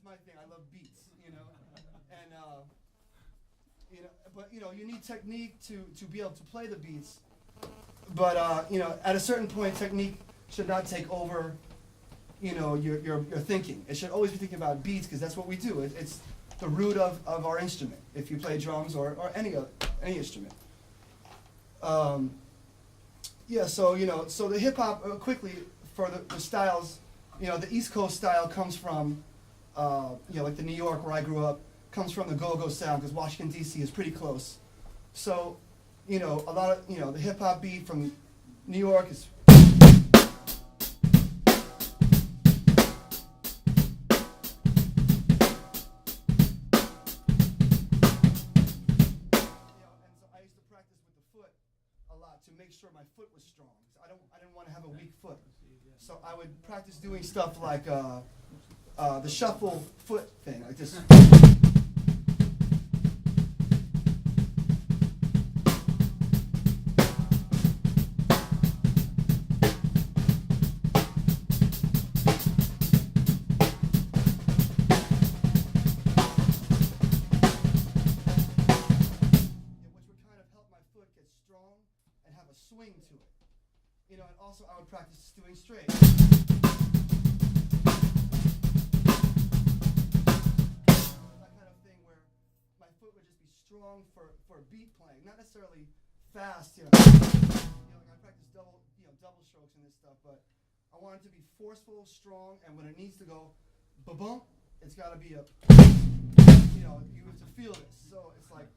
my thing. I love beats, and but you need technique to be able to play the beats. But at a certain point, technique should not take over, your thinking. It should always be thinking about beats because that's what we do. It's the root of our instrument. If you play drums or any instrument. So the hip hop quickly for the styles, the East Coast style comes from, like the New York where I grew up, comes from the go-go sound because Washington D.C. is pretty close. So, a lot of the hip hop beat from New York is. To make sure my foot was strong. I didn't want to have a weak foot. So I would practice doing stuff like the shuffle foot thing, like this. And have a swing to it. And also I would practice doing straight. That kind of thing where my foot would just be strong for beat playing, not necessarily fast, like I practice double strokes and this stuff, but I want it to be forceful, strong, and when it needs to go ba-bump, it's got to be you have to feel this. So it's like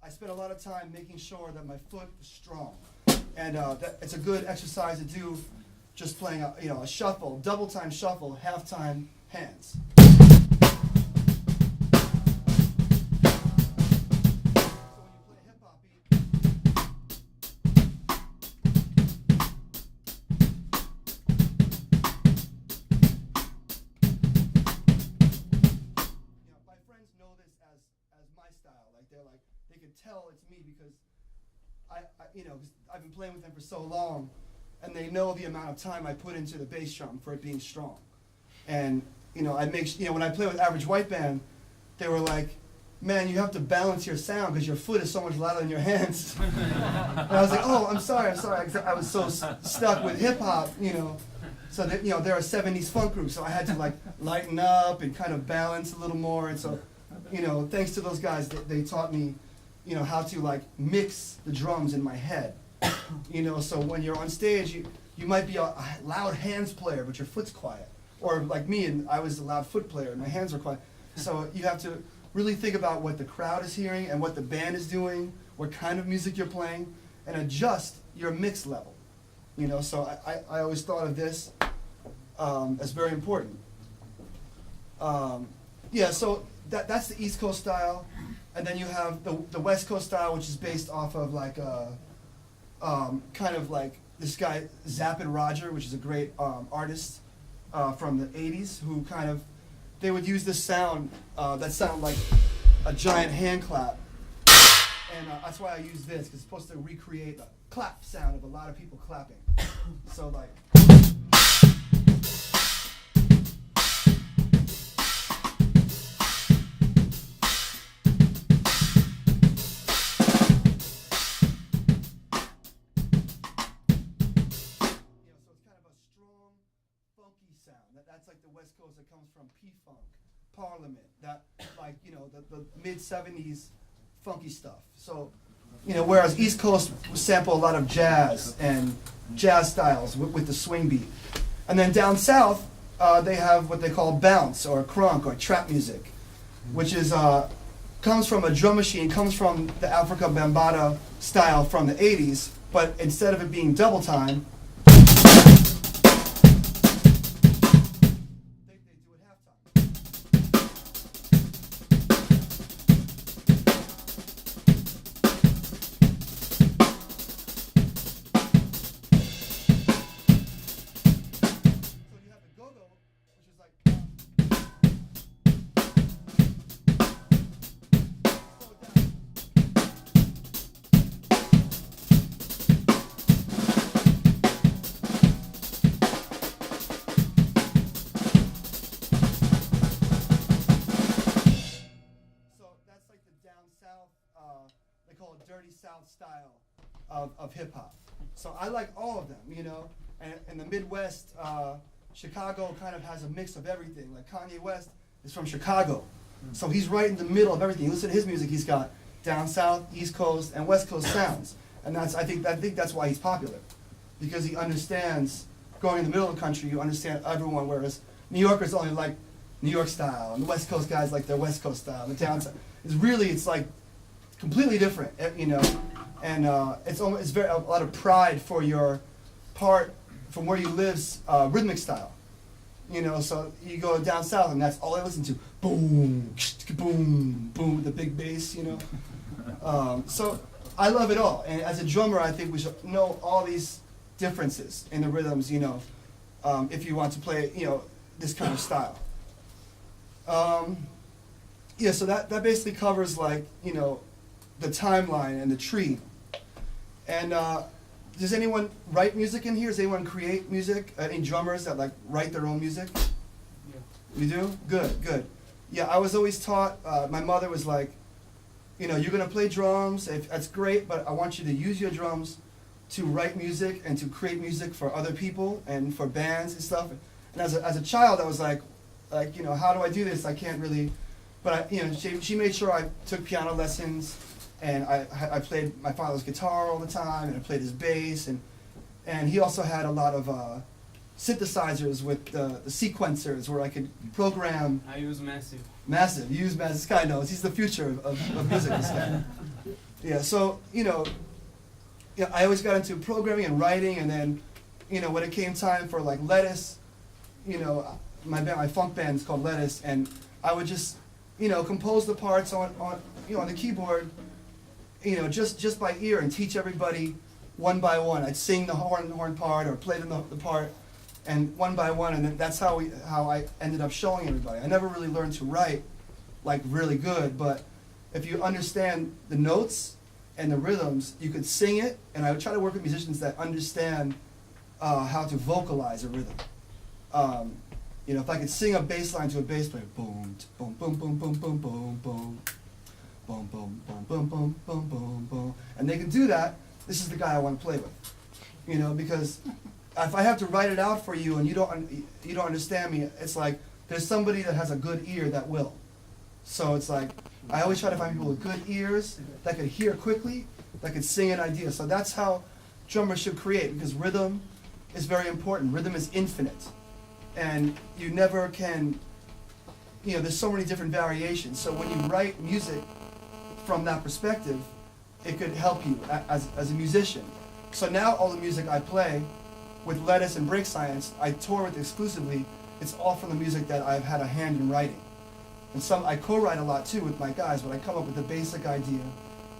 I spent a lot of time making sure that my foot was strong. And it's a good exercise to do just playing a shuffle, double time shuffle, half time hands. So when you play hip hop beat, my friends know this as my style. Like they can tell it's me because I've been playing with them for so long, and they know the amount of time I put into the bass drum for it being strong. And I make when I play with Average White Band, they were like, "Man, you have to balance your sound because your foot is so much louder than your hands." And I was like, "Oh, I'm sorry." I was so stuck with hip hop, So that they're a '70s funk group, so I had to lighten up and kind of balance a little more. And so, thanks to those guys, they taught me. How to mix the drums in my head. So when you're on stage, you might be a loud hands player, but your foot's quiet. Or like me, and I was a loud foot player, and my hands were quiet. So you have to really think about what the crowd is hearing and what the band is doing, what kind of music you're playing, and adjust your mix level. So I always thought of this as very important. So that's the East Coast style. And then you have the West Coast style, which is based off of kind of like this guy Zappin' Roger, which is a great artist from the '80s, who they would use this sound that sounded like a giant hand clap, and that's why I use this because it's supposed to recreate the clap sound of a lot of people clapping. So that's like the West Coast that comes from P-Funk, Parliament, that the mid-'70s funky stuff. So, whereas East Coast sample a lot of jazz and jazz styles with the swing beat. And then down south, they have what they call bounce or crunk or trap music, which is comes from a drum machine, comes from the Africa Bambaataa style from the '80s, but instead of it being double time, they call it dirty South style of hip hop. So I like all of them, you know. And in the Midwest, Chicago kind of has a mix of everything. Like Kanye West is from Chicago, so he's right in the middle of everything. You listen to his music; he's got down south, East Coast, and West Coast sounds, and I think that's why he's popular, because he understands. Going in the middle of the country, you understand everyone, whereas New Yorkers only like New York style, and the West Coast guys like their West Coast style. And the down south, it's like completely different, you know, and it's very a lot of pride for your part from where you live's rhythmic style, you know. So you go down south, and that's all I listen to: boom, boom, boom, the big bass, you know. So I love it all, and as a drummer, I think we should know all these differences in the rhythms, you know, if you want to play, you know, this kind of style. Yeah, so that basically covers, like, you know, the timeline and the tree. And does anyone write music in here? Does anyone create music? Any drummers that like write their own music? Yeah. You do? Good, good. Yeah, I was always taught, my mother was like, you know, you're gonna play drums, that's great, but I want you to use your drums to write music and to create music for other people and for bands and stuff. And as a child, I was like, you know, how do I do this? I can't really, but you know, she made sure I took piano lessons, and I played my father's guitar all the time, and I played his bass, and he also had a lot of synthesizers with the sequencers where I could program. I use Massive. Massive, you use Massive. This guy knows, he's the future of music, this guy. Yeah, so, you know, I always got into programming and writing, and then, you know, when it came time for like Lettuce, you know, my funk band is called Lettuce, and I would just, you know, compose the parts on you know, on the keyboard, you know, just by ear, and teach everybody one by one. I'd sing the horn part or play the part, and one by one, and then that's how I ended up showing everybody. I never really learned to write like really good, but if you understand the notes and the rhythms, you could sing it, and I would try to work with musicians that understand how to vocalize a rhythm. You know, if I could sing a bass line to a bass player, boom, boom, boom, boom, boom, boom, boom, boom, boom, boom, boom, boom, boom, boom, boom, boom, and they can do that, this is the guy I want to play with. You know, because if I have to write it out for you and you don't understand me, it's like there's somebody that has a good ear that will. So it's like, I always try to find people with good ears that could hear quickly, that could sing an idea. So that's how drummers should create, because rhythm is very important. Rhythm is infinite. And you never can, you know, there's so many different variations. So when you write music from that perspective, it could help you as a musician. So now all the music I play with Lettuce and Break Science, I tour with exclusively, it's all from the music that I've had a hand in writing. And I co-write a lot too with my guys, but I come up with a basic idea,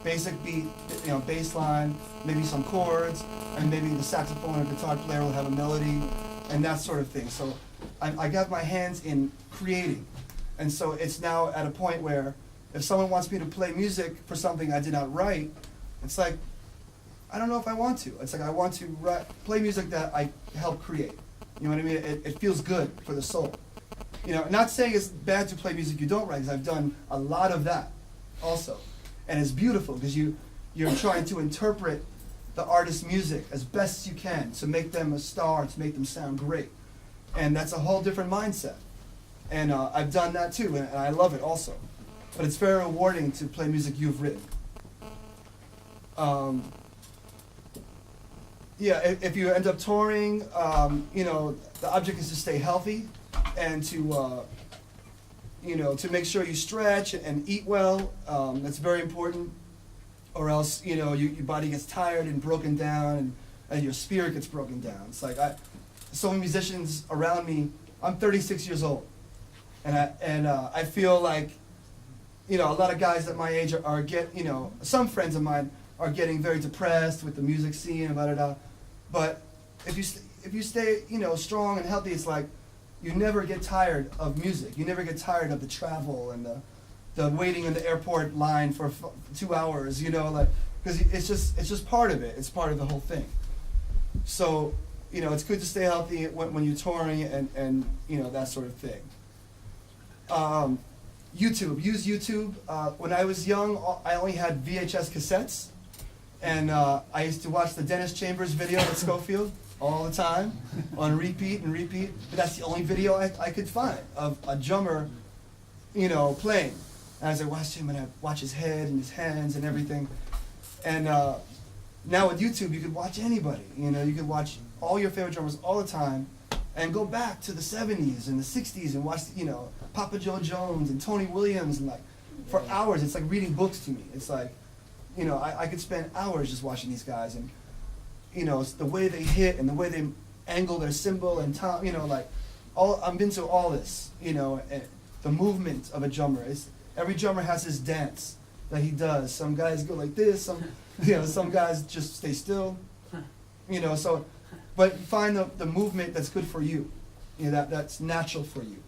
basic beat, you know, bass line, maybe some chords, and maybe the saxophone or guitar player will have a melody, and that sort of thing. So I got my hands in creating. And so it's now at a point where if someone wants me to play music for something I did not write, it's like, I don't know if I want to. It's like I want to play music that I help create. You know what I mean? It feels good for the soul. You know, not saying it's bad to play music you don't write, because I've done a lot of that also. And it's beautiful, because you're trying to interpret the artist's music as best you can to make them a star, to make them sound great. And that's a whole different mindset. And I've done that too, and I love it also. But it's very rewarding to play music you've written. Yeah, if you end up touring, you know, the object is to stay healthy and to, you know, to make sure you stretch and eat well. That's very important, or else, you know, your body gets tired and broken down, and your spirit gets broken down. It's like so many musicians around me. I'm 36 years old, and I feel like, you know, a lot of guys at my age you know, some friends of mine are getting very depressed with the music scene and blah, blah, blah. But if you stay, you know, strong and healthy, it's like you never get tired of music. You never get tired of the travel and the waiting in the airport line for 2 hours, you know, like, because it's just part of it. It's part of the whole thing. So, you know, it's good to stay healthy when you're touring and you know, that sort of thing. YouTube. Use YouTube. When I was young, I only had VHS cassettes, and I used to watch the Dennis Chambers video at Schofield all the time, on repeat and repeat. But that's the only video I could find of a drummer, playing. And as I watched him, and I watch his head and his hands and everything. And now with YouTube, you could watch anybody. You could watch all your favorite drummers all the time, and go back to the 70s and the 60s and watch, Papa Joe Jones and Tony Williams, and for hours. It's like reading books to me. It's like, I could spend hours just watching these guys, and it's the way they hit and the way they angle their cymbal and tom. I'm into all this. And the movement of a drummer. Every drummer has his dance that he does. Some guys go like this. Some guys just stay still. So. But find the movement that's good for you, that's natural for you.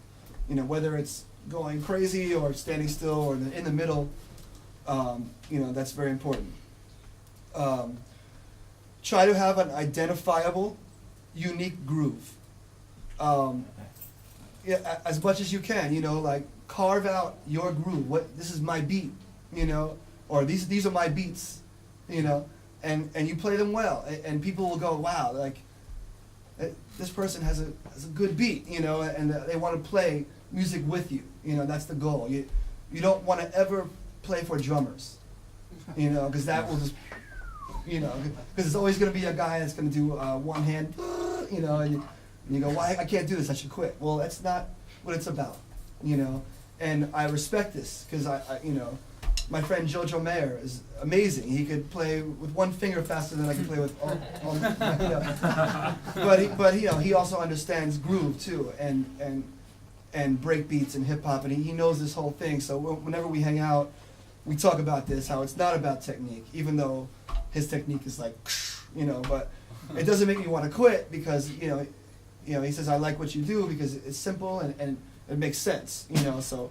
Whether it's going crazy or standing still or in the middle, that's very important. Try to have an identifiable, unique groove. As much as you can, carve out your groove. This is my beat, or these are my beats, and you play them well, and people will go, wow, this person has a good beat, and they want to play music with you. That's the goal. You don't want to ever play for drummers, because that will just, because it's always going to be a guy that's going to do one hand, and you go, why I can't do this? I should quit. Well, that's not what it's about, And I respect this because my friend Jojo Mayer is amazing. He could play with one finger faster than I can play with all But he also understands groove too, and break beats and hip hop, and he knows this whole thing. So whenever we hang out, we talk about this, how it's not about technique, even though his technique is like, but it doesn't make me want to quit because, he says, I like what you do because it's simple and it makes sense, so.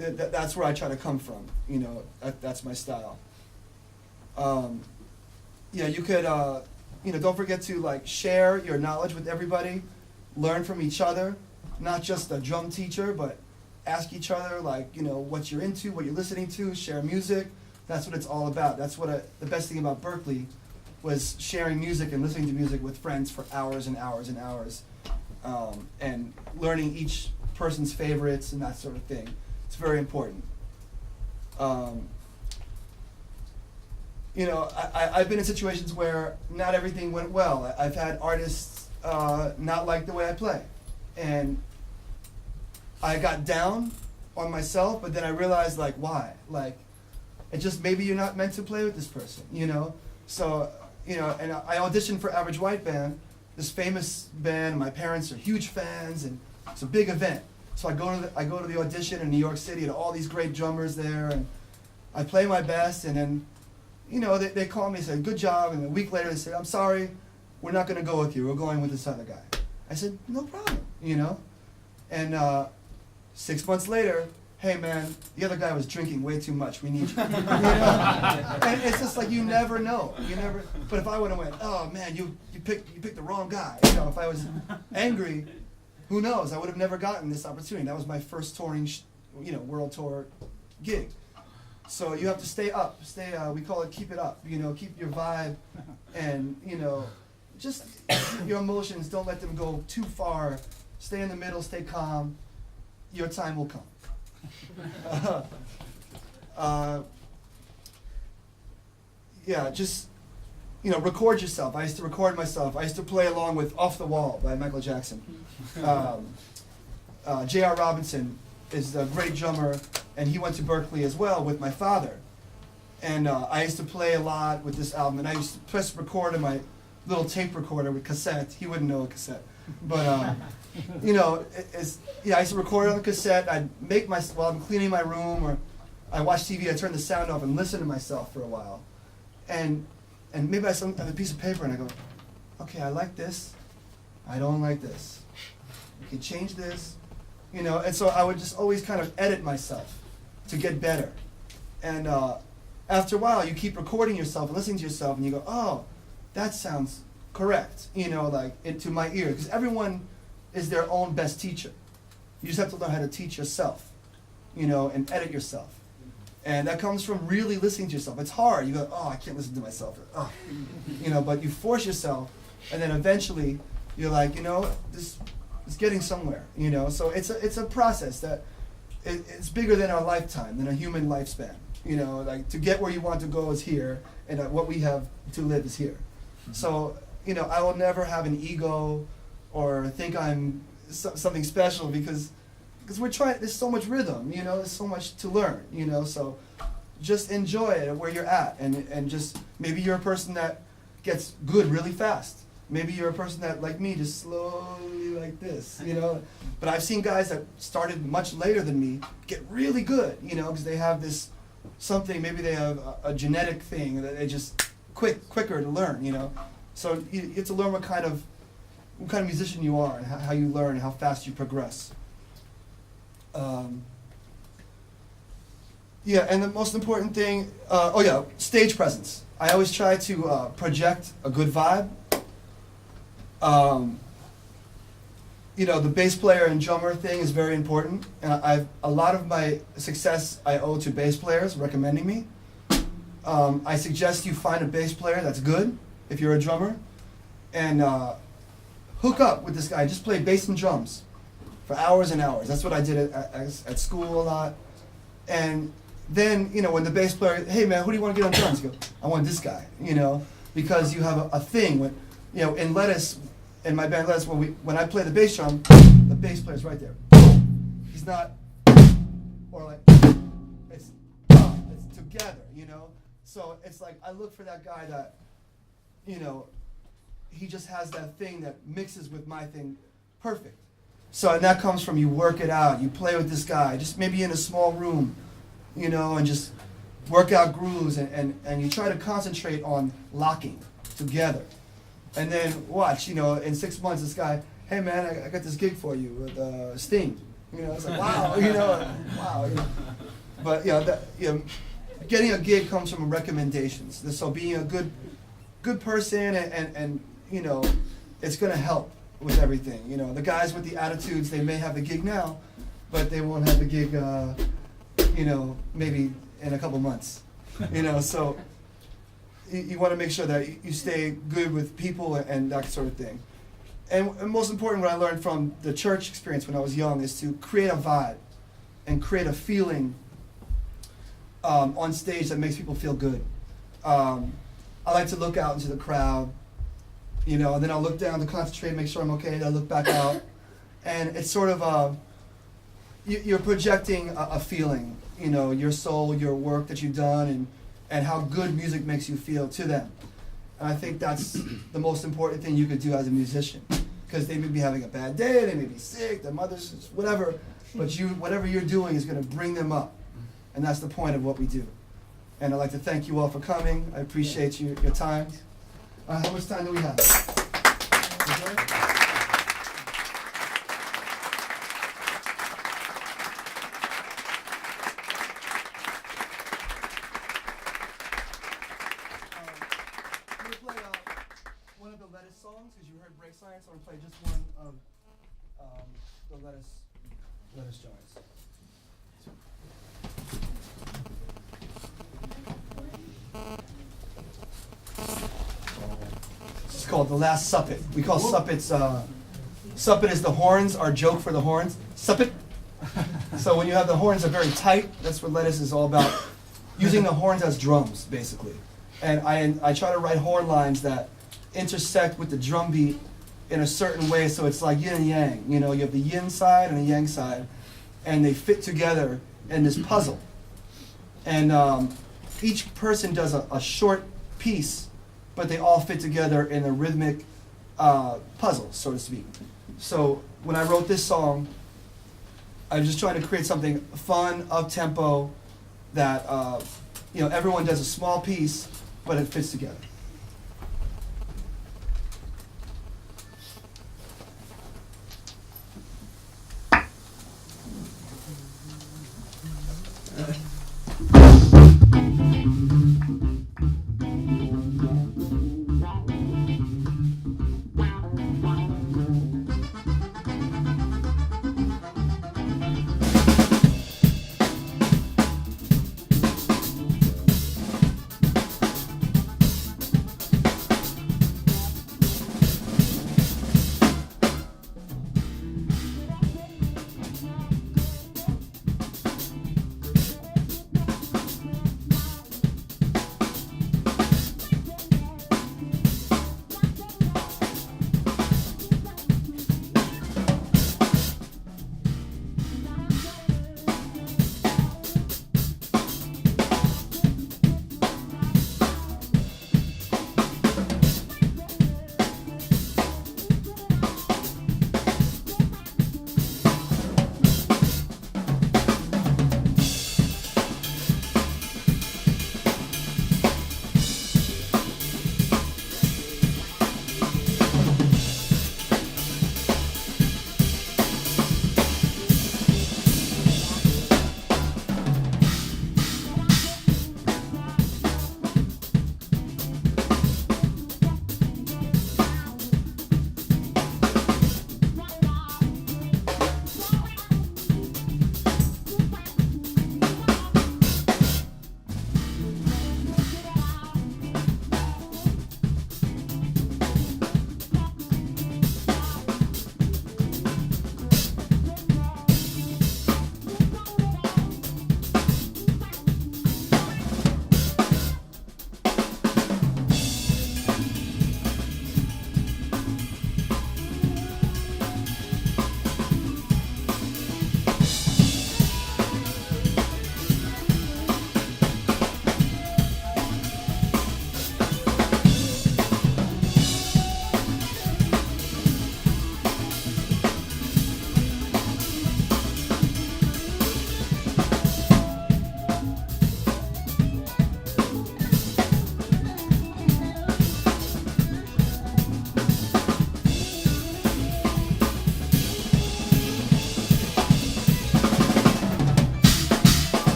That's where I try to come from, that's my style. You could, don't forget to share your knowledge with everybody, learn from each other, not just a drum teacher, but ask each other, what you're into, what you're listening to, share music. That's what it's all about. That's what the best thing about Berkeley was sharing music and listening to music with friends for hours and hours and hours, and learning each person's favorites and that sort of thing. It's very important. I've been in situations where not everything went well. I've had artists not like the way I play. And I got down on myself, but then I realized, why? It just, maybe you're not meant to play with this person, So, and I auditioned for Average White Band, this famous band. My parents are huge fans, and it's a big event. So I go to the audition in New York City, and all these great drummers there, and I play my best, and then, they call me and say, good job, and a week later they say, I'm sorry, we're not going to go with you, we're going with this other guy. I said, no problem, And 6 months later, hey man, the other guy was drinking way too much, we need you. And it's just you never know, but if I would have went, oh man, you picked the wrong guy, if I was angry, who knows? I would have never gotten this opportunity. That was my first touring, world tour gig. So you have to stay up. We call it keep it up. Keep your vibe, and just your emotions. Don't let them go too far. Stay in the middle. Stay calm. Your time will come. Just record yourself. I used to record myself. I used to play along with "Off the Wall" by Michael Jackson. J.R. Robinson is a great drummer, and he went to Berkeley as well with my father. And I used to play a lot with this album, and I used to press record on my little tape recorder with cassette. He wouldn't know a cassette, but I used to record it on the cassette. I'd make while I'm cleaning my room, or I watch TV. I turn the sound off and listen to myself for a while, and maybe I have a piece of paper and I go, okay, I like this. I don't like this. You can change this, and so I would just always kind of edit myself to get better. And after a while, you keep recording yourself and listening to yourself, and you go, oh, that sounds correct, into my ear. Because everyone is their own best teacher. You just have to learn how to teach yourself. and edit yourself. And that comes from really listening to yourself. It's hard. You go, oh, I can't listen to myself. Oh. But you force yourself, and then eventually you're like, this is getting somewhere. So it's a process that it's bigger than our lifetime, than a human lifespan. Like to get where you want to go is here, and what we have to live is here. So I will never have an ego or think I'm something special because we're trying. There's so much rhythm, there's so much to learn, So just enjoy it where you're at, and just maybe you're a person that gets good really fast. Maybe you're a person that, like me, just slowly like this, But I've seen guys that started much later than me get really good, because they have this something. Maybe they have a genetic thing that they just quicker to learn, So you have to learn what kind of musician you are and how you learn and how fast you progress. And the most important thing, stage presence. I always try to project a good vibe. The bass player and drummer thing is very important, and a lot of my success I owe to bass players recommending me. I suggest you find a bass player that's good if you're a drummer, and hook up with this guy. Just play bass and drums for hours and hours. That's what I did at school a lot. And then, when the bass player, hey man, who do you want to get on drums? You go, I want this guy, because you have a thing. When, in Lettuce, in my band Lettuce, when I play the bass drum, the bass player's right there. He's not, or like, it's together, So it's like, I look for that guy that, he just has that thing that mixes with my thing perfect. So, and that comes from you work it out, you play with this guy, just maybe in a small room, and just work out grooves, and you try to concentrate on locking together. And then watch, in 6 months, this guy, hey man, I got this gig for you with Sting. It's like, wow, wow. But, getting a gig comes from recommendations. So being a good person and it's going to help with everything. The guys with the attitudes, they may have the gig now, but they won't have the gig, maybe in a couple months. So you want to make sure that you stay good with people and that sort of thing. And most important, what I learned from the church experience when I was young is to create a vibe and create a feeling on stage that makes people feel good. I like to look out into the crowd, and then I'll look down to concentrate, make sure I'm okay, then I look back out. And it's sort of, you're projecting a feeling, your soul, your work that you've done, and how good music makes you feel to them. And I think that's the most important thing you could do as a musician. Because they may be having a bad day, they may be sick, their mother's, whatever, but whatever you're doing is going to bring them up. And that's the point of what we do. And I'd like to thank you all for coming. I appreciate your time. How much time do we have? One of the Lettuce songs, because you heard Break Science, so I'm going to play just one of the Lettuce joints. It's called The Last Suppet. We call suppets, suppet is the horns, our joke for the horns. Suppet. So when you have the horns are very tight, that's what Lettuce is all about. Using the horns as drums, basically. And I try to write horn lines that intersect with the drum beat in a certain way, so it's like yin and yang. You have the yin side and the yang side, and they fit together in this puzzle. And each person does a short piece, but they all fit together in a rhythmic puzzle, so to speak. So when I wrote this song, I was just trying to create something fun, up-tempo, that everyone does a small piece, but it fits together.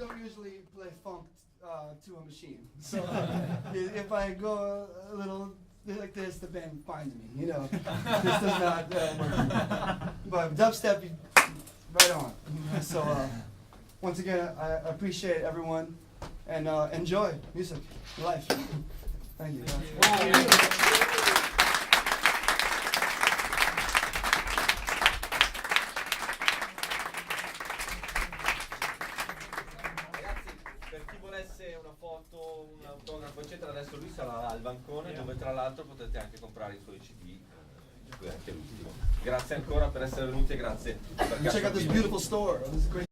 don't usually play funk to a machine. So if I go a little like this, the band finds me. You know, this does not work. But dubstep, right on. So once again, I appreciate everyone and enjoy music, life. Thank you. Per chi volesse una foto, un autografo eccetera, adesso lui sarà al bancone dove tra l'altro potete anche comprare i suoi CD, di cui anche l'ultimo. Grazie ancora per essere venuti e grazie per Check out this beautiful store. This is great.